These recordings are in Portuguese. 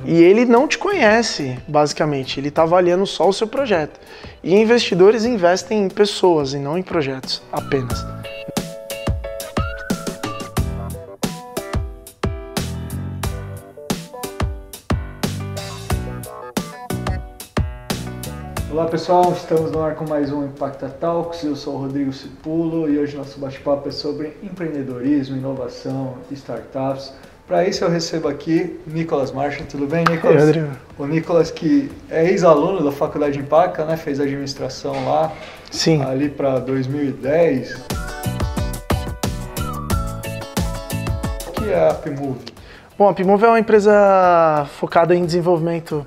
E ele não te conhece, basicamente, ele está avaliando só o seu projeto. E investidores investem em pessoas e não em projetos apenas. Olá pessoal, estamos no ar com mais um Impacta Talks. Eu sou o Rodrigo Cipulo e hoje nosso bate-papo é sobre empreendedorismo, inovação, startups. Para isso eu recebo aqui Nicolas Marcha. Tudo bem, Nicolas? Oi, Rodrigo. O Nicolas, que é ex-aluno da Faculdade Impacta, né? Fez administração lá. Sim. Ali para 2010. O que é a Upmove? Bom, a Upmove é uma empresa focada em desenvolvimento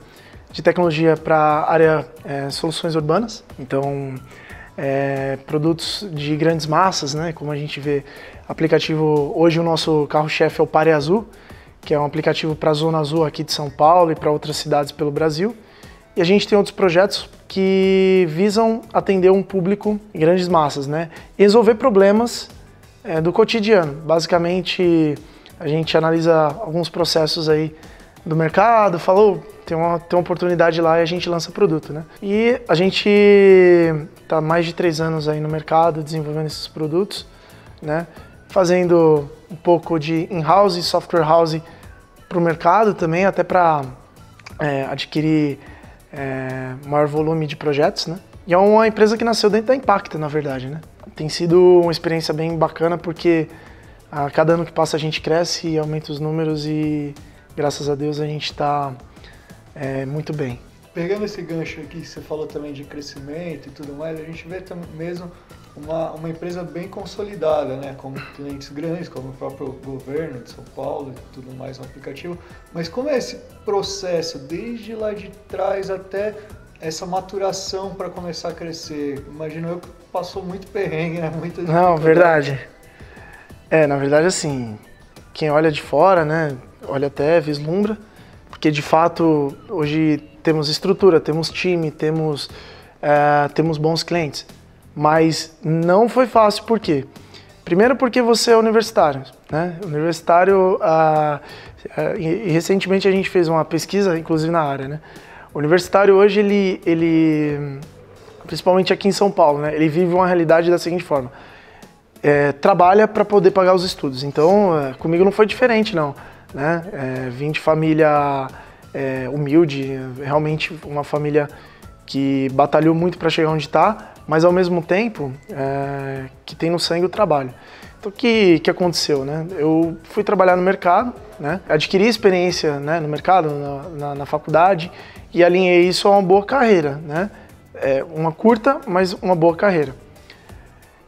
de tecnologia para a área soluções urbanas. Então, produtos de grandes massas, né? Como a gente vê, aplicativo, hoje o nosso carro-chefe é o Pare Azul, que é um aplicativo para a Zona Azul aqui de São Paulo e para outras cidades pelo Brasil. E a gente tem outros projetos que visam atender um público em grandes massas, né? E resolver problemas do cotidiano. Basicamente, a gente analisa alguns processos aí do mercado, falou, tem uma oportunidade lá e a gente lança produto, né? E a gente está há mais de 3 anos aí no mercado desenvolvendo esses produtos, né? Fazendo um pouco de in-house e software house para o mercado também, até para adquirir maior volume de projetos, né? E é uma empresa que nasceu dentro da Impacta, na verdade, né? Tem sido uma experiência bem bacana porque a cada ano que passa a gente cresce e aumenta os números e graças a Deus a gente está muito bem. Pegando esse gancho aqui que você falou também de crescimento e tudo mais, a gente vê mesmo uma empresa bem consolidada, né? Com clientes grandes, como o próprio governo de São Paulo e tudo mais no aplicativo. Mas como é esse processo, desde lá de trás até essa maturação para começar a crescer? Imagino eu que passou muito perrengue, né? Não, verdade. Na verdade, assim, quem olha de fora, né? Olha até, vislumbra, porque de fato hoje temos estrutura, temos time, temos bons clientes, mas não foi fácil. Por quê? Primeiro porque você é universitário, né? Universitário, e recentemente a gente fez uma pesquisa, inclusive na área, né? O universitário hoje, ele principalmente aqui em São Paulo, né? Ele vive uma realidade da seguinte forma, trabalha para poder pagar os estudos, então comigo não foi diferente não. Né? Vim de família humilde, realmente uma família que batalhou muito para chegar onde está, mas ao mesmo tempo que tem no sangue o trabalho. Então o que aconteceu? Né? Eu fui trabalhar no mercado, né? Adquiri experiência, né, no mercado, na faculdade, e alinhei isso a uma boa carreira, né? Uma curta, mas uma boa carreira.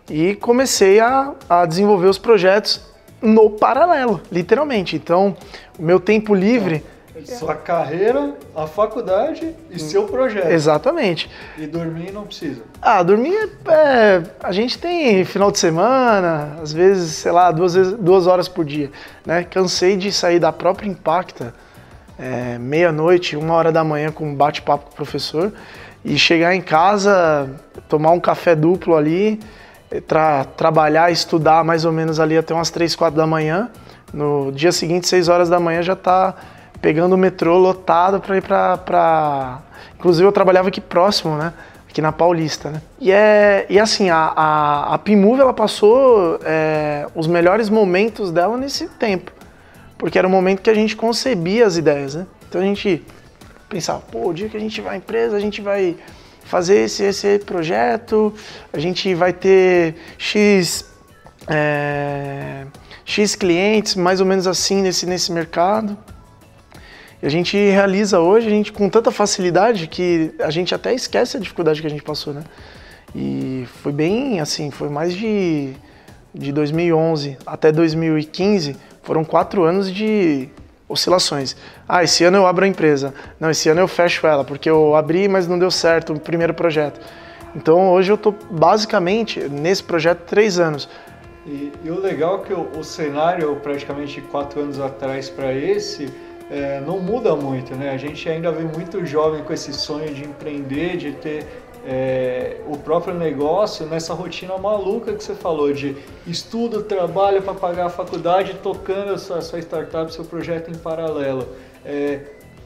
E comecei a desenvolver os projetos no paralelo, literalmente. Então, o meu tempo livre... Sua carreira, a faculdade e seu projeto. Exatamente. E dormir não precisa? Dormir, a gente tem final de semana, às vezes, sei lá, 2 horas por dia, né? Cansei de sair da própria Impacta, meia-noite, 1h da manhã com um bate-papo com o professor e chegar em casa, tomar um café duplo ali, trabalhar, estudar mais ou menos ali até umas 3, 4 da manhã. No dia seguinte, 6 horas da manhã, já está pegando o metrô lotado para ir para... Inclusive eu trabalhava aqui próximo, né? Aqui na Paulista, né? E assim, a Upmove, ela passou os melhores momentos dela nesse tempo, porque era o momento que a gente concebia as ideias, né? Então a gente pensava, o dia que a gente vai à empresa, a gente vai fazer esse projeto, a gente vai ter X clientes, mais ou menos assim, nesse mercado. E a gente realiza hoje, a gente com tanta facilidade que a gente até esquece a dificuldade que a gente passou, né? E foi bem assim, foi mais de 2011 até 2015, foram 4 anos de oscilações. Esse ano eu abro a empresa. Não, esse ano eu fecho ela, porque eu abri, mas não deu certo o primeiro projeto. Então hoje eu estou basicamente nesse projeto 3 anos. E o legal é que o cenário, praticamente 4 anos atrás para esse, não muda muito, né? A gente ainda vê muito jovem com esse sonho de empreender, de ter o próprio negócio nessa rotina maluca que você falou, de estudo, trabalho para pagar a faculdade, tocando a sua startup, seu projeto em paralelo.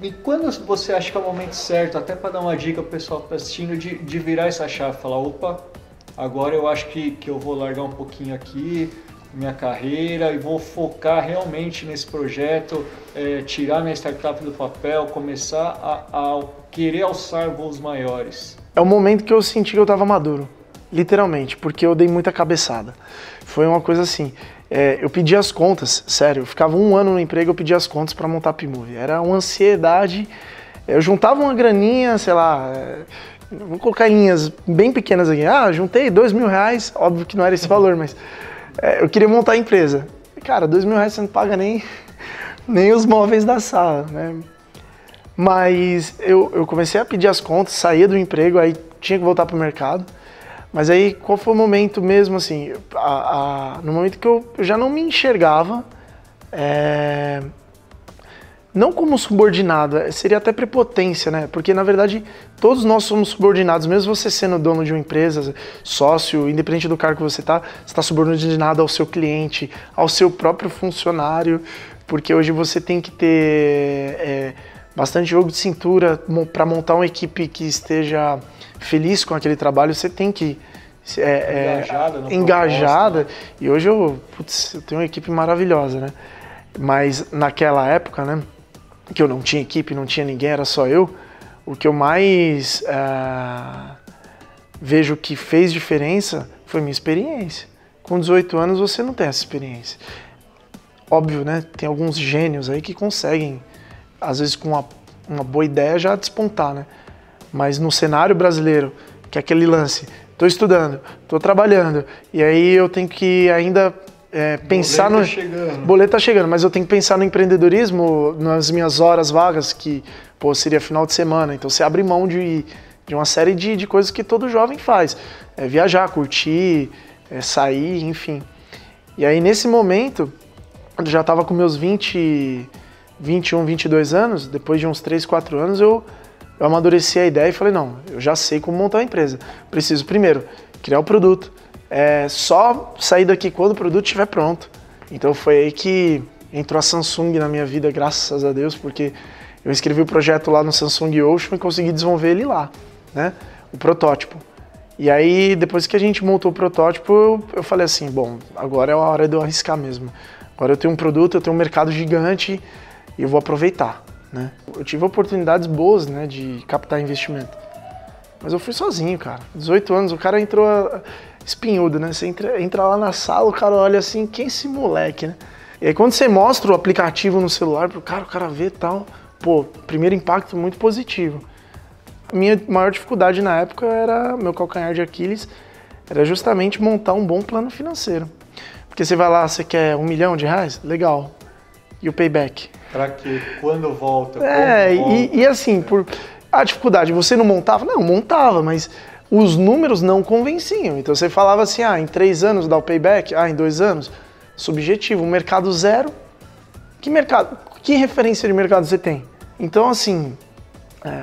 E quando você acha que é o momento certo, até para dar uma dica pro pessoal que está assistindo, de virar essa chave, falar, opa, agora eu acho que eu vou largar um pouquinho aqui minha carreira e vou focar realmente nesse projeto, tirar minha startup do papel, começar a querer alçar voos maiores? É o momento que eu senti que eu estava maduro, literalmente, porque eu dei muita cabeçada. Foi uma coisa assim, eu pedi as contas, sério, eu ficava 1 ano no emprego, eu pedia as contas para montar a P-Move. Era uma ansiedade, eu juntava uma graninha, sei lá, vou colocar em linhas bem pequenas aqui, juntei R$2.000, óbvio que não era esse valor, mas eu queria montar a empresa. Cara, R$2.000 você não paga nem os móveis da sala, né? Mas eu comecei a pedir as contas, saía do emprego, aí tinha que voltar para o mercado. Mas aí, qual foi o momento mesmo, assim, no momento que eu já não me enxergava, não como subordinado, seria até prepotência, né? Porque, na verdade, todos nós somos subordinados, mesmo você sendo dono de uma empresa, sócio, independente do cargo que você está subordinado ao seu cliente, ao seu próprio funcionário, porque hoje você tem que ter bastante jogo de cintura para montar uma equipe que esteja feliz com aquele trabalho, você tem que engajada. E hoje eu tenho uma equipe maravilhosa, né? Mas naquela época, né, que eu não tinha equipe, não tinha ninguém, era só eu, o que eu mais vejo que fez diferença foi minha experiência. Com 18 anos você não tem essa experiência. Óbvio, né? Tem alguns gênios aí que conseguem, às vezes com uma boa ideia, já despontar, né? Mas no cenário brasileiro, que é aquele lance, estou estudando, estou trabalhando, e aí eu tenho que ainda pensar no... Boleto tá chegando, mas eu tenho que pensar no empreendedorismo nas minhas horas vagas, que seria final de semana. Então você abre mão de uma série de coisas que todo jovem faz. Viajar, curtir, sair, enfim. E aí nesse momento, quando eu já estava com meus 21, 22 anos, depois de uns 3, 4 anos, eu amadureci a ideia e falei, não, eu já sei como montar uma empresa. Preciso, primeiro, criar o produto. Só sair daqui quando o produto estiver pronto. Então foi aí que entrou a Samsung na minha vida, graças a Deus, porque eu escrevi o projeto lá no Samsung Ocean e consegui desenvolver ele lá, né? O protótipo. E aí, depois que a gente montou o protótipo, eu falei assim, bom, agora é a hora de eu arriscar mesmo. Agora eu tenho um produto, eu tenho um mercado gigante e eu vou aproveitar, né? Eu tive oportunidades boas, né, de captar investimento. Mas eu fui sozinho, cara. 18 anos, o cara entrou espinhudo, né? Você entra lá na sala, o cara olha assim, quem é esse moleque, né? E aí quando você mostra o aplicativo no celular pro cara, o cara vê e tal, primeiro impacto muito positivo. A minha maior dificuldade na época era, meu calcanhar de Aquiles, era justamente montar um bom plano financeiro. Porque você vai lá, você quer R$1 milhão? Legal. E o payback? Pra quê? Quando volta? E assim, a dificuldade, você não montava? Não, montava, mas os números não convenciam. Então você falava assim, em 3 anos dá o payback, em 2 anos, subjetivo, um mercado zero. Que referência de mercado você tem? Então assim,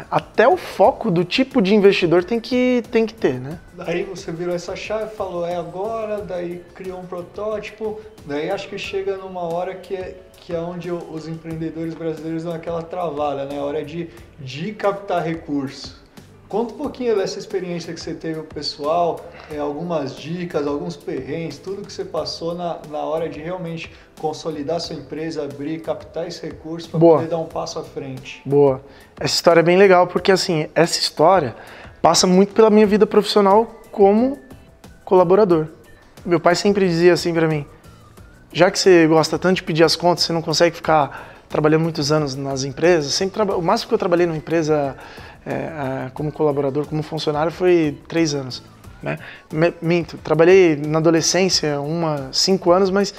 até o foco do tipo de investidor tem que ter, né? Daí você virou essa chave, falou, agora, daí criou um protótipo, daí acho que chega numa hora que é onde os empreendedores brasileiros dão aquela travada, né? A hora de captar recursos. Conta um pouquinho dessa experiência que você teve, pessoal, algumas dicas, alguns perrengues, tudo que você passou na hora de realmente consolidar sua empresa, abrir, captar esse recurso para poder dar um passo à frente. Boa. Essa história é bem legal porque, assim, essa história passa muito pela minha vida profissional como colaborador. Meu pai sempre dizia assim para mim, já que você gosta tanto de pedir as contas, você não consegue ficar trabalhando muitos anos nas empresas, o máximo que eu trabalhei numa empresa como colaborador, como funcionário, foi 3 anos. Né? Minto, trabalhei na adolescência 5 anos, mas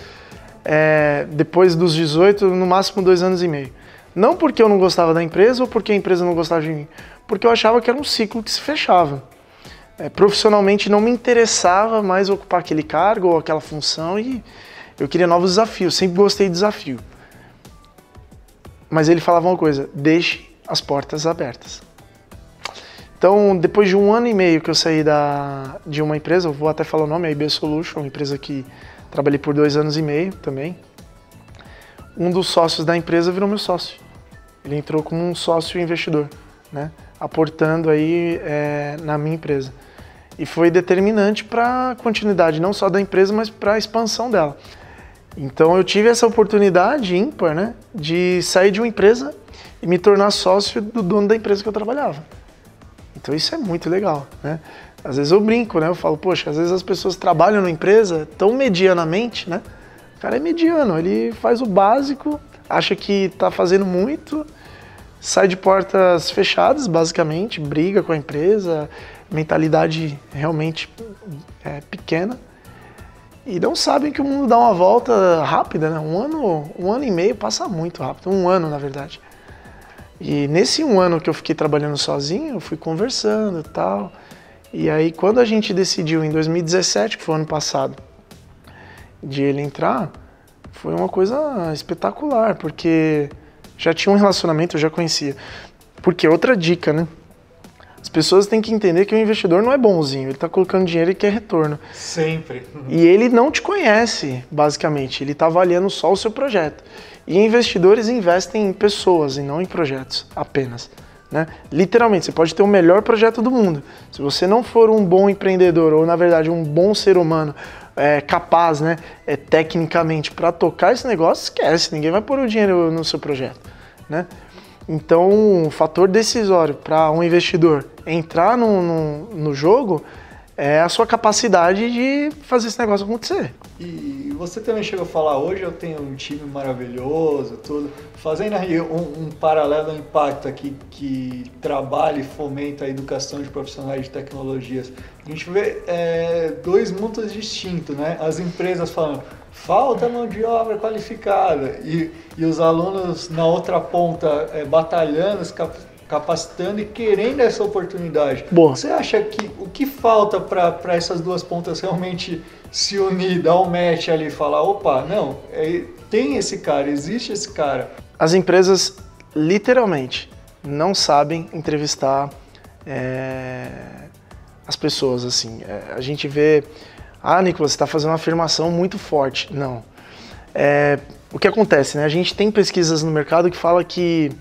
depois dos 18, no máximo 2 anos e meio. Não porque eu não gostava da empresa ou porque a empresa não gostava de mim, porque eu achava que era um ciclo que se fechava. Profissionalmente não me interessava mais ocupar aquele cargo ou aquela função e eu queria novos desafios, sempre gostei de desafio. Mas ele falava uma coisa, deixe as portas abertas. Então, depois de 1 ano e meio que eu saí de uma empresa, eu vou até falar o nome, a IB Solution, uma empresa que trabalhei por 2 anos e meio também, um dos sócios da empresa virou meu sócio. Ele entrou como um sócio investidor, né? Aportando aí na minha empresa. E foi determinante para a continuidade não só da empresa, mas para a expansão dela. Então eu tive essa oportunidade ímpar, né, de sair de uma empresa e me tornar sócio do dono da empresa que eu trabalhava. Então isso é muito legal, né? Às vezes eu brinco, né? Eu falo, poxa, às vezes as pessoas trabalham numa empresa tão medianamente, né? O cara é mediano, ele faz o básico, acha que está fazendo muito, sai de portas fechadas, basicamente, briga com a empresa, mentalidade realmente pequena, e não sabem que o mundo dá uma volta rápida, né? Um ano e meio passa muito rápido, um ano na verdade. E nesse um ano que eu fiquei trabalhando sozinho, eu fui conversando e tal, e aí quando a gente decidiu em 2017, que foi o ano passado, de ele entrar, foi uma coisa espetacular, porque já tinha um relacionamento, eu já conhecia. Porque outra dica, né? As pessoas têm que entender que o investidor não é bonzinho, ele está colocando dinheiro e quer retorno. Sempre. E ele não te conhece, basicamente, ele está avaliando só o seu projeto. E investidores investem em pessoas e não em projetos apenas, né? Literalmente, você pode ter o melhor projeto do mundo. Se você não for um bom empreendedor, ou na verdade um bom ser humano, capaz, né, tecnicamente, para tocar esse negócio, esquece, ninguém vai pôr o dinheiro no seu projeto, né? Então, um fator decisório para um investidor entrar no jogo é a sua capacidade de fazer esse negócio acontecer. E você também chegou a falar, hoje eu tenho um time maravilhoso, tudo. Fazendo aí um paralelo ao impacto aqui que trabalha e fomenta a educação de profissionais de tecnologias. A gente vê dois mundos distintos, né? As empresas falando, falta mão de obra qualificada, e os alunos na outra ponta batalhando, capacitando e querendo essa oportunidade. Boa. Você acha que o que falta para essas duas pontas realmente se unir, dar um match ali e falar, opa, não, tem esse cara, existe esse cara? As empresas, literalmente, não sabem entrevistar as pessoas, assim. A gente vê, Nicolas, você está fazendo uma afirmação muito forte. Não. O que acontece, né? A gente tem pesquisas no mercado que fala que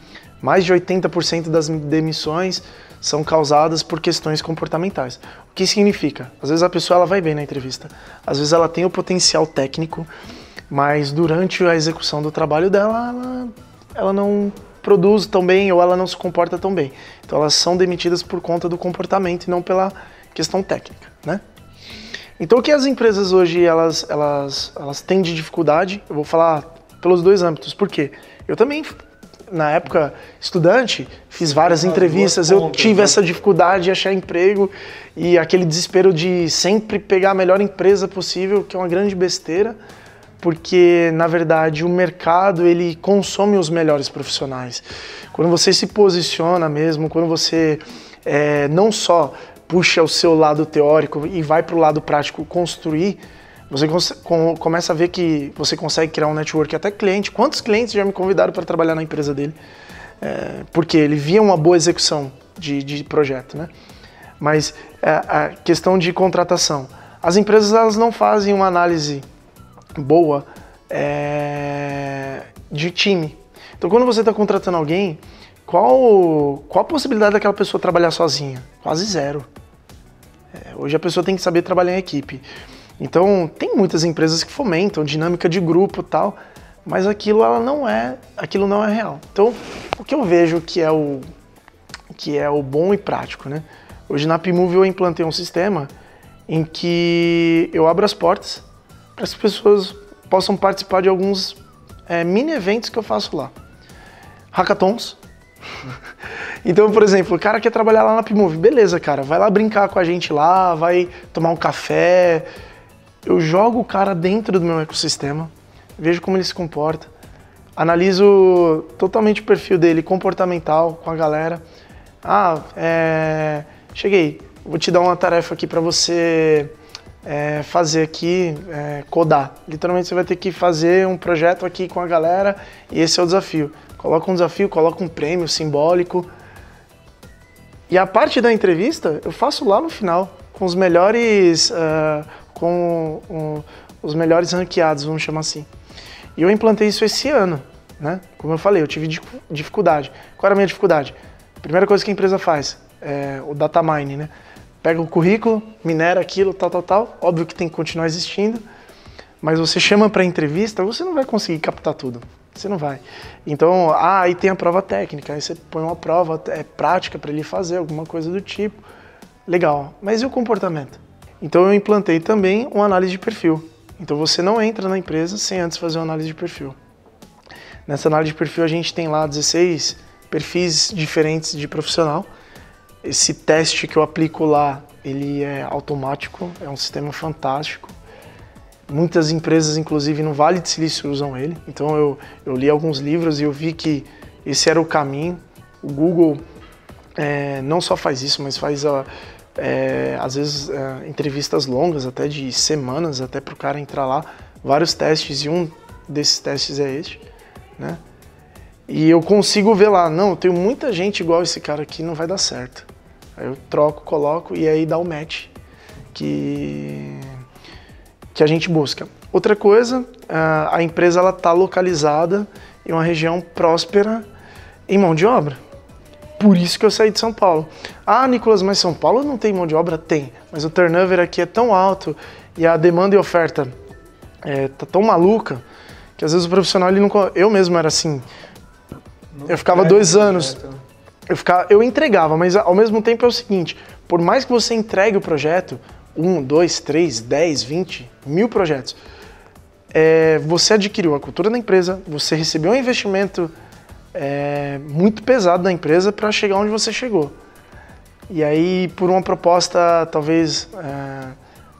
mais de 80% das demissões são causadas por questões comportamentais. O que significa? Às vezes a pessoa ela vai bem na entrevista, às vezes ela tem o potencial técnico, mas durante a execução do trabalho dela, ela não produz tão bem ou ela não se comporta tão bem. Então elas são demitidas por conta do comportamento e não pela questão técnica, né? Então o que as empresas hoje elas têm de dificuldade, eu vou falar pelos dois âmbitos. Por quê? Eu também, na época, estudante, fiz várias entrevistas, eu tive essa dificuldade de achar emprego e aquele desespero de sempre pegar a melhor empresa possível, que é uma grande besteira, porque, na verdade, o mercado, ele consome os melhores profissionais. Quando você se posiciona mesmo, quando você não só puxa o seu lado teórico e vai para o lado prático construir, você começa a ver que você consegue criar um network até cliente. Quantos clientes já me convidaram para trabalhar na empresa dele? Porque ele via uma boa execução de projeto, né? Mas a questão de contratação. As empresas elas não fazem uma análise boa de time. Então, quando você está contratando alguém, qual a possibilidade daquela pessoa trabalhar sozinha? Quase zero. Hoje a pessoa tem que saber trabalhar em equipe. Então, tem muitas empresas que fomentam dinâmica de grupo e tal, mas aquilo não é real. Então, o que eu vejo que é o bom e prático, né? Hoje na Pmove eu implantei um sistema em que eu abro as portas para as pessoas possam participar de alguns mini eventos que eu faço lá. Hackathons. Então, por exemplo, o cara quer trabalhar lá na Pmove, beleza, cara, vai lá brincar com a gente lá, vai tomar um café. Eu jogo o cara dentro do meu ecossistema, vejo como ele se comporta, analiso totalmente o perfil dele, comportamental, com a galera. Cheguei, vou te dar uma tarefa aqui para você fazer aqui, codar. Literalmente você vai ter que fazer um projeto aqui com a galera e esse é o desafio. Coloca um desafio, coloca um prêmio simbólico. E a parte da entrevista eu faço lá no final, com os melhores, os melhores ranqueados, vamos chamar assim. E eu implantei isso esse ano. né? Como eu falei, eu tive dificuldade. Qual era a minha dificuldade? Primeira coisa que a empresa faz é o data mining, né? Pega o currículo, minera aquilo, tal. Óbvio que tem que continuar existindo, mas você chama para entrevista, você não vai conseguir captar tudo. Você não vai. Então, aí tem a prova técnica, aí você põe uma prova prática para ele fazer alguma coisa do tipo. Legal. Mas e o comportamento? Então eu implantei também uma análise de perfil. Então você não entra na empresa sem antes fazer uma análise de perfil. Nessa análise de perfil a gente tem lá 16 perfis diferentes de profissional. Esse teste que eu aplico lá, ele é automático, é um sistema fantástico. Muitas empresas, inclusive no Vale do Silício, usam ele. Então eu li alguns livros e eu vi que esse era o caminho. O Google não só faz isso, mas faz às vezes entrevistas longas, até de semanas, até para o cara entrar lá. Vários testes e um desses testes é este, né? E eu consigo ver lá, não, eu tenho muita gente igual esse cara aqui, não vai dar certo. Aí eu troco, coloco e aí dá o match que a gente busca. Outra coisa, a empresa está localizada em uma região próspera em mão de obra. Por isso que eu saí de São Paulo. Ah, Nicolas, mas São Paulo não tem mão de obra? Tem, mas o turnover aqui é tão alto e a demanda e oferta tá tão maluca que às vezes o profissional, ele não... Eu mesmo era assim, eu ficava 2 anos... Eu entregava, mas ao mesmo tempo é o seguinte, por mais que você entregue o projeto, 1, 2, 3, 10, 20, 1000 projetos, você adquiriu a cultura da empresa, você recebeu um investimento muito pesado da empresa para chegar onde você chegou. E aí, por uma proposta talvez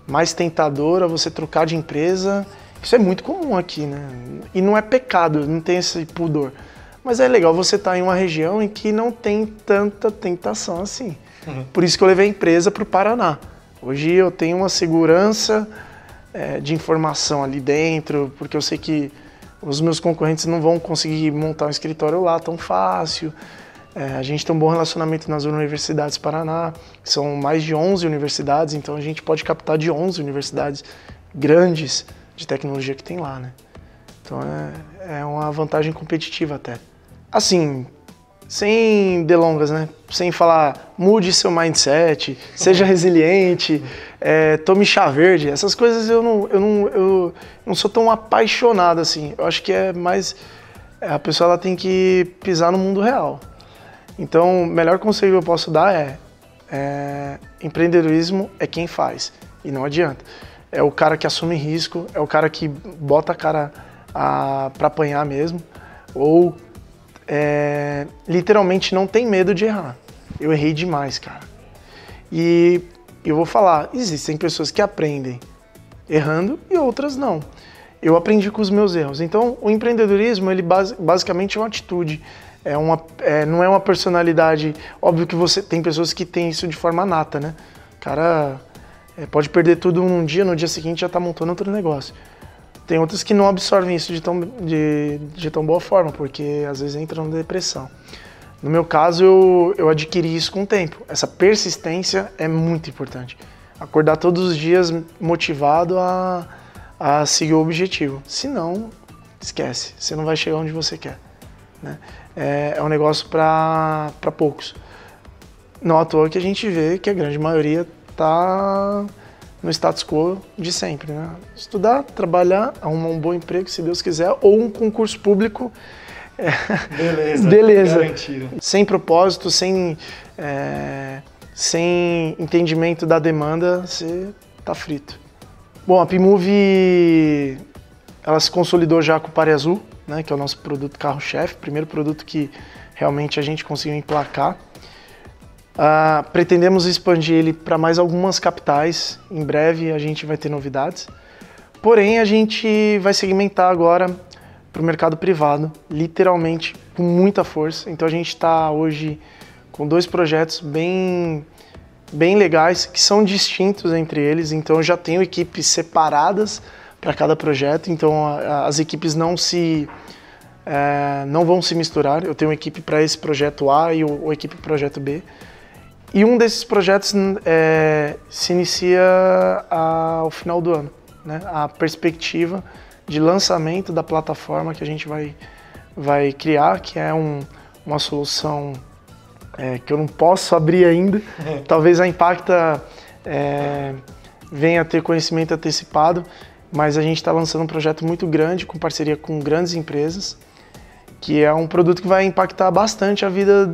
mais tentadora, você trocar de empresa, isso é muito comum aqui, né? E não é pecado, não tem esse pudor. Mas é legal você estar em uma região em que não tem tanta tentação assim. Uhum. Por isso que eu levei a empresa para o Paraná. Hoje eu tenho uma segurança de informação ali dentro, porque eu sei que os meus concorrentes não vão conseguir montar um escritório lá tão fácil. A gente tem um bom relacionamento nas universidades do Paraná, são mais de 11 universidades, então a gente pode captar de 11 universidades grandes de tecnologia que tem lá, né? Então é uma vantagem competitiva até. Assim, sem delongas, né? Sem falar, mude seu mindset, seja resiliente, tome chá verde. Essas coisas eu não sou tão apaixonado assim. Eu acho que é mais... A pessoa ela tem que pisar no mundo real. Então, o melhor conselho que eu posso dar empreendedorismo é quem faz. E não adianta. É o cara que assume risco, é o cara que bota a cara para apanhar mesmo. Ou... literalmente não tem medo de errar. Eu errei demais, cara. E eu vou falar, existem pessoas que aprendem errando e outras não. Eu aprendi com os meus erros. Então, o empreendedorismo, ele basicamente é uma atitude. Não é uma personalidade. Óbvio que você tem pessoas que têm isso de forma nata, né? O cara pode perder tudo num dia, no dia seguinte já tá montando outro negócio. Tem outros que não absorvem isso de tão boa forma, porque às vezes entram na depressão. No meu caso, eu adquiri isso com o tempo. Essa persistência é muito importante. Acordar todos os dias motivado a seguir o objetivo. Se não, esquece, você não vai chegar onde você quer, né? É um negócio para poucos. Não à toa que a gente vê que a grande maioria está no status quo de sempre, né? Estudar, trabalhar, arrumar um bom emprego, se Deus quiser, ou um concurso público. Beleza. Garantido. Sem propósito, sem entendimento da demanda, você tá frito. Bom, a Pimove, ela se consolidou já com o Pare Azul, né, que é o nosso produto carro-chefe, primeiro produto que realmente a gente conseguiu emplacar. Pretendemos expandir ele para mais algumas capitais. Em breve a gente vai ter novidades. Porém, a gente vai segmentar agora para o mercado privado, literalmente com muita força. Então a gente está hoje com 2 projetos bem legais, que são distintos entre eles. Então eu já tenho equipes separadas para cada projeto. Então as equipes não vão se misturar. Eu tenho uma equipe para esse projeto A e uma equipe para o projeto B. E um desses projetos se inicia ao final do ano, né? A perspectiva de lançamento da plataforma que a gente vai vai criar, que é uma solução que eu não posso abrir ainda. Talvez a Impacta venha a ter conhecimento antecipado, mas a gente está lançando um projeto muito grande, com parceria com grandes empresas, que é um produto que vai impactar bastante a vida,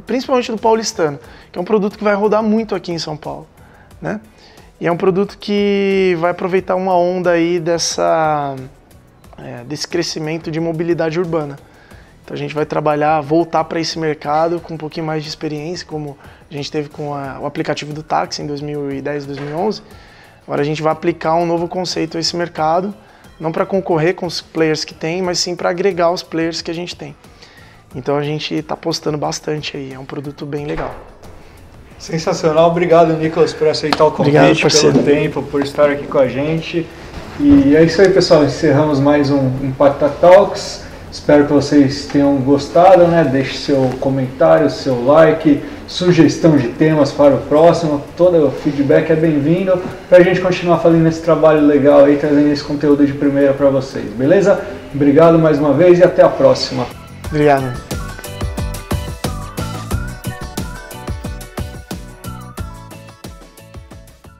principalmente do paulistano, que é um produto que vai rodar muito aqui em São Paulo, né? E é um produto que vai aproveitar uma onda aí desse crescimento de mobilidade urbana. Então a gente vai voltar para esse mercado com um pouquinho mais de experiência, como a gente teve com o aplicativo do táxi em 2010, 2011. Agora a gente vai aplicar um novo conceito a esse mercado, não para concorrer com os players que tem, mas sim para agregar os players que a gente tem. Então a gente está apostando bastante aí, é um produto bem legal. Sensacional, obrigado Nicolas por aceitar o convite, pelo tempo, por estar aqui com a gente. E é isso aí, pessoal, encerramos mais um Impacta Talks. Espero que vocês tenham gostado, né? Deixe seu comentário, seu like, sugestão de temas para o próximo. Todo o feedback é bem-vindo para a gente continuar fazendo esse trabalho legal aí, trazendo esse conteúdo de primeira para vocês, beleza? Obrigado mais uma vez e até a próxima. Obrigado.